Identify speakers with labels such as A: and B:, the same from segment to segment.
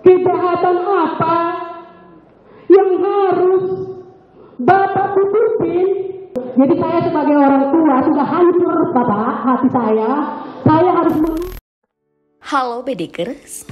A: Kejahatan apa yang harus Bapak tutupin? Jadi saya sebagai orang tua sudah hancur, Bapak, hati saya. Saya harus
B: Halo Bedikers.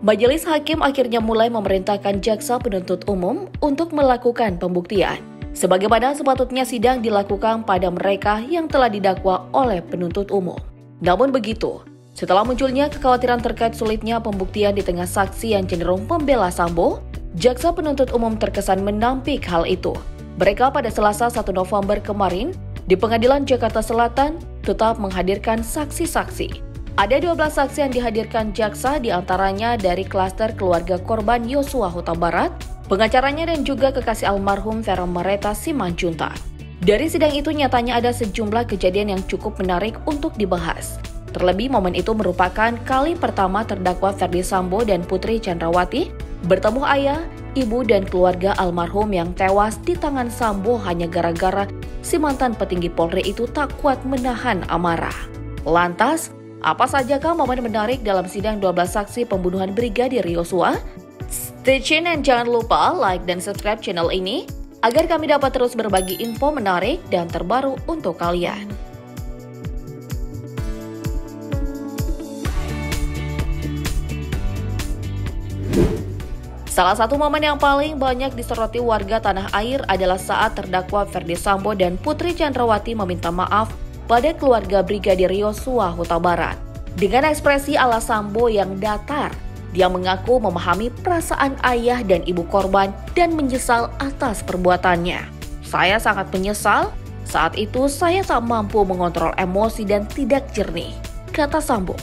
B: Majelis Hakim akhirnya mulai memerintahkan jaksa penuntut umum untuk melakukan pembuktian, sebagaimana sepatutnya sidang dilakukan pada mereka yang telah didakwa oleh penuntut umum. Namun begitu, setelah munculnya kekhawatiran terkait sulitnya pembuktian di tengah saksi yang cenderung pembela Sambo, jaksa penuntut umum terkesan menampik hal itu. Mereka pada Selasa 1 November kemarin di Pengadilan Jakarta Selatan tetap menghadirkan saksi-saksi. Ada 12 saksi yang dihadirkan jaksa, diantaranya dari klaster keluarga korban Yosua Huta Barat, pengacaranya dan juga kekasih almarhum Vera Mareta Simanjuntak. Dari sidang itu nyatanya ada sejumlah kejadian yang cukup menarik untuk dibahas. Terlebih momen itu merupakan kali pertama terdakwa Ferdy Sambo dan Putri Chandrawati bertemu ayah, ibu dan keluarga almarhum yang tewas di tangan Sambo hanya gara-gara si mantan petinggi Polri itu tak kuat menahan amarah. Lantas, apa sajakah momen menarik dalam sidang 12 saksi pembunuhan Brigadir Yosua? Stay tune dan jangan lupa like dan subscribe channel ini agar kami dapat terus berbagi info menarik dan terbaru untuk kalian. Salah satu momen yang paling banyak disoroti warga tanah air adalah saat terdakwa Ferdy Sambo dan Putri Chandrawati meminta maaf pada keluarga Brigadir Yosua Huta Barat. Dengan ekspresi ala Sambo yang datar, dia mengaku memahami perasaan ayah dan ibu korban dan menyesal atas perbuatannya. Saya sangat menyesal, saat itu saya tak mampu mengontrol emosi dan tidak jernih, kata Sambo.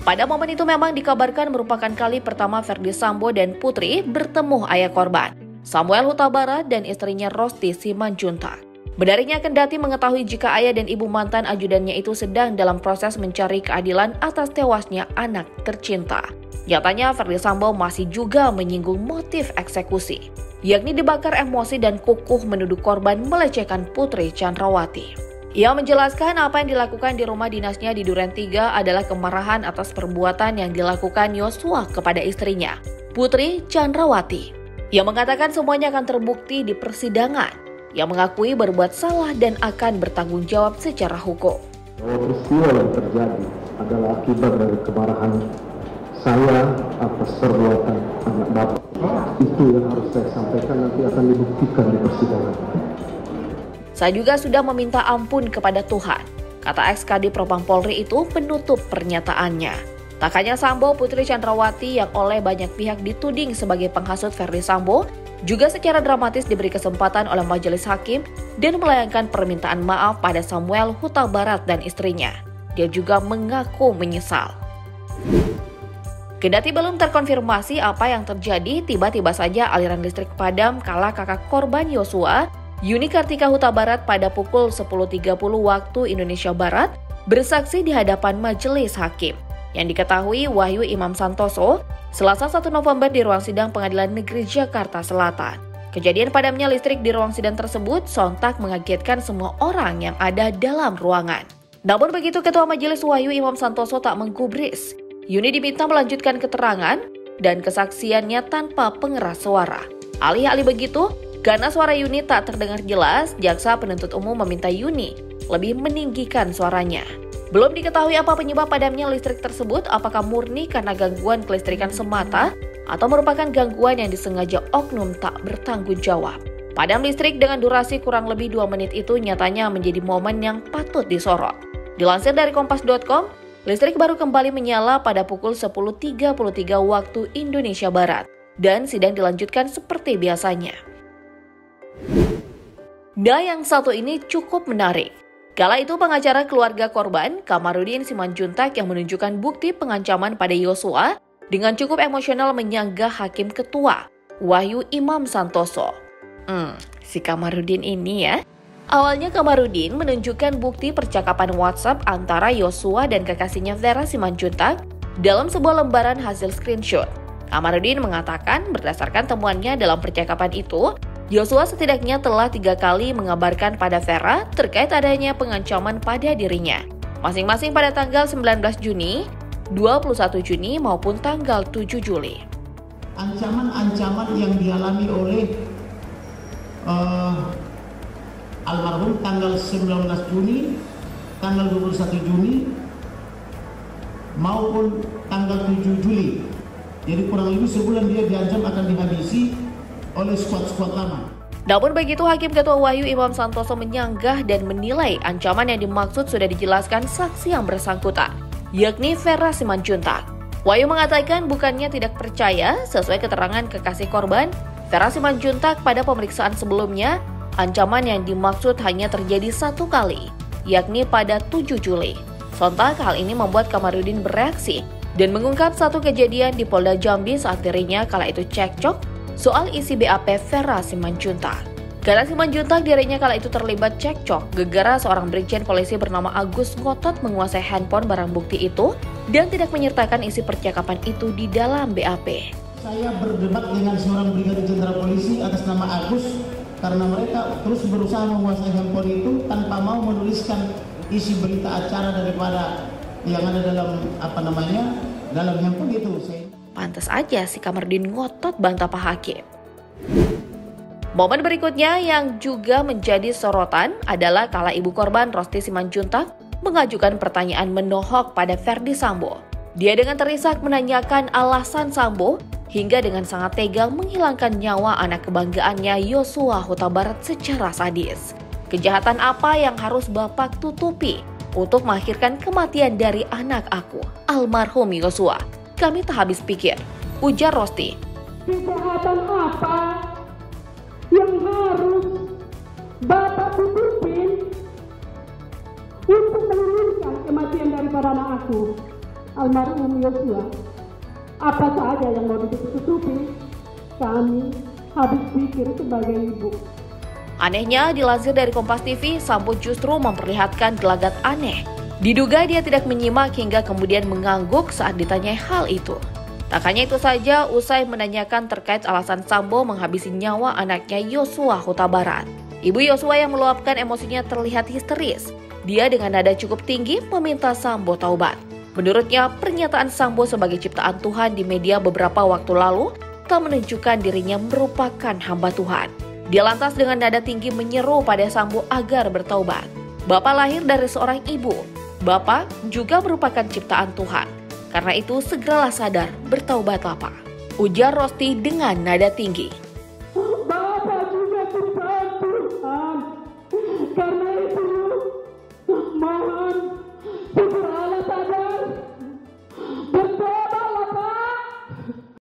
B: Pada momen itu memang dikabarkan merupakan kali pertama Ferdy Sambo dan Putri bertemu ayah korban, Samuel Huta Barat dan istrinya Rosti Simanjuntak. Benarnya kendati mengetahui jika ayah dan ibu mantan ajudannya itu sedang dalam proses mencari keadilan atas tewasnya anak tercinta. Nyatanya Ferdy Sambo masih juga menyinggung motif eksekusi, yakni dibakar emosi dan kukuh menuduh korban melecehkan Putri Chandrawati. Ia menjelaskan apa yang dilakukan di rumah dinasnya di Duren 3 adalah kemarahan atas perbuatan yang dilakukan Yosua kepada istrinya, Putri Chandrawati. Ia mengatakan semuanya akan terbukti di persidangan. Ia mengakui berbuat salah dan akan bertanggung jawab secara hukum.
C: Peristiwa yang terjadi adalah akibat dari kemarahan saya atas perbuatan anak bapak. Itu yang harus saya sampaikan, nanti akan dibuktikan di persidangan.
B: Saya juga sudah meminta ampun kepada Tuhan, kata ex-Kadif Propam Polri itu penutup pernyataannya. Tak hanya Sambo, Putri Chandrawati yang oleh banyak pihak dituding sebagai penghasut Ferdy Sambo, juga secara dramatis diberi kesempatan oleh majelis hakim dan melayangkan permintaan maaf pada Samuel Huta Barat dan istrinya. Dia juga mengaku menyesal. Kendati belum terkonfirmasi apa yang terjadi, tiba-tiba saja aliran listrik padam kala kakak korban Yosua, Yuni Kartika Huta Barat pada pukul 10.30 waktu Indonesia Barat bersaksi di hadapan majelis hakim. Yang diketahui Wahyu Imam Santoso, Selasa 1 November di ruang sidang Pengadilan Negeri Jakarta Selatan. Kejadian padamnya listrik di ruang sidang tersebut sontak mengagetkan semua orang yang ada dalam ruangan. Namun begitu Ketua Majelis Wahyu Imam Santoso tak menggubris, Yuni diminta melanjutkan keterangan dan kesaksiannya tanpa pengeras suara. Alih-alih begitu, karena suara Yuni tak terdengar jelas, jaksa penuntut umum meminta Yuni lebih meninggikan suaranya. Belum diketahui apa penyebab padamnya listrik tersebut, apakah murni karena gangguan kelistrikan semata atau merupakan gangguan yang disengaja oknum tak bertanggung jawab. Padam listrik dengan durasi kurang lebih 2 menit itu nyatanya menjadi momen yang patut disorot. Dilansir dari Kompas.com, listrik baru kembali menyala pada pukul 10.33 waktu Indonesia Barat dan sidang dilanjutkan seperti biasanya. Nah, yang satu ini cukup menarik. Kala itu pengacara keluarga korban, Kamarudin Simanjuntak yang menunjukkan bukti pengancaman pada Yosua dengan cukup emosional menyanggah Hakim Ketua, Wahyu Imam Santoso. Si Kamarudin ini ya. Awalnya Kamarudin menunjukkan bukti percakapan WhatsApp antara Yosua dan kekasihnya Vera Simanjuntak dalam sebuah lembaran hasil screenshot. Kamarudin mengatakan berdasarkan temuannya dalam percakapan itu, Yosua setidaknya telah 3 kali mengabarkan pada Vera terkait adanya pengancaman pada dirinya. Masing-masing pada tanggal 19 Juni 21 Juni maupun tanggal 7 Juli.
D: Ancaman-ancaman yang dialami oleh almarhum tanggal 19 Juni, tanggal 21 Juni, maupun tanggal 7 Juli. Jadi kurang lebih sebulan dia diancam akan dihabisi oleh skuad-skuad lama.
B: Namun begitu, Hakim Ketua Wahyu Imam Santoso menyanggah dan menilai ancaman yang dimaksud sudah dijelaskan saksi yang bersangkutan, yakni Vera Simanjuntak. Wahyu mengatakan bukannya tidak percaya sesuai keterangan kekasih korban, Vera Simanjuntak pada pemeriksaan sebelumnya, ancaman yang dimaksud hanya terjadi satu kali, yakni pada 7 Juli. Sontak hal ini membuat Kamarudin bereaksi dan mengungkap satu kejadian di Polda Jambi saat dirinya kala itu cekcok soal isi BAP Vera Simanjuntak. Karena Simanjuntak dirinya kala itu terlibat cekcok gegara seorang brigjen polisi bernama Agus ngotot menguasai handphone barang bukti itu dan tidak menyertakan isi percakapan itu di dalam BAP.
D: Saya berdebat dengan seorang brigadir jenderal polisi atas nama Agus karena mereka terus berusaha menguasai handphone itu tanpa mau menuliskan isi berita acara daripada yang ada dalam dalam handphone itu.
B: Pantas aja si Kamarudin ngotot bantah Pak Hakim. Momen berikutnya yang juga menjadi sorotan adalah kala ibu korban Rosti Simanjuntak mengajukan pertanyaan menohok pada Verdi Sambo. Dia dengan terisak menanyakan alasan Sambo hingga dengan sangat tega menghilangkan nyawa anak kebanggaannya Yosua Huta Barat secara sadis. Kejahatan apa yang harus Bapak tutupi untuk mengakhirkan kematian dari anak aku, almarhum Yosua? Kami tak habis pikir, ujar Rosti.
A: Kejahatan apa yang harus Bapak tutupin untuk mengakhirkan kematian daripada anak aku, almarhum Yosua? Apa saja yang mau ditutupi? Kami habis pikir sebagai ibu.
B: Anehnya, dilansir dari Kompas TV, Sambo justru memperlihatkan gelagat aneh. Diduga dia tidak menyimak hingga kemudian mengangguk saat ditanyai hal itu. Tak hanya itu saja, usai menanyakan terkait alasan Sambo menghabisi nyawa anaknya Yosua Huta Barat, ibu Yosua yang meluapkan emosinya terlihat histeris. Dia dengan nada cukup tinggi meminta Sambo taubat. Menurutnya, pernyataan Sambo sebagai ciptaan Tuhan di media beberapa waktu lalu tak menunjukkan dirinya merupakan hamba Tuhan. Dia lantas dengan nada tinggi menyeru pada Sambo agar bertaubat. Bapak lahir dari seorang ibu. Bapak juga merupakan ciptaan Tuhan. Karena itu segeralah sadar, bertaubatlah Pak, ujar Rosti dengan nada tinggi.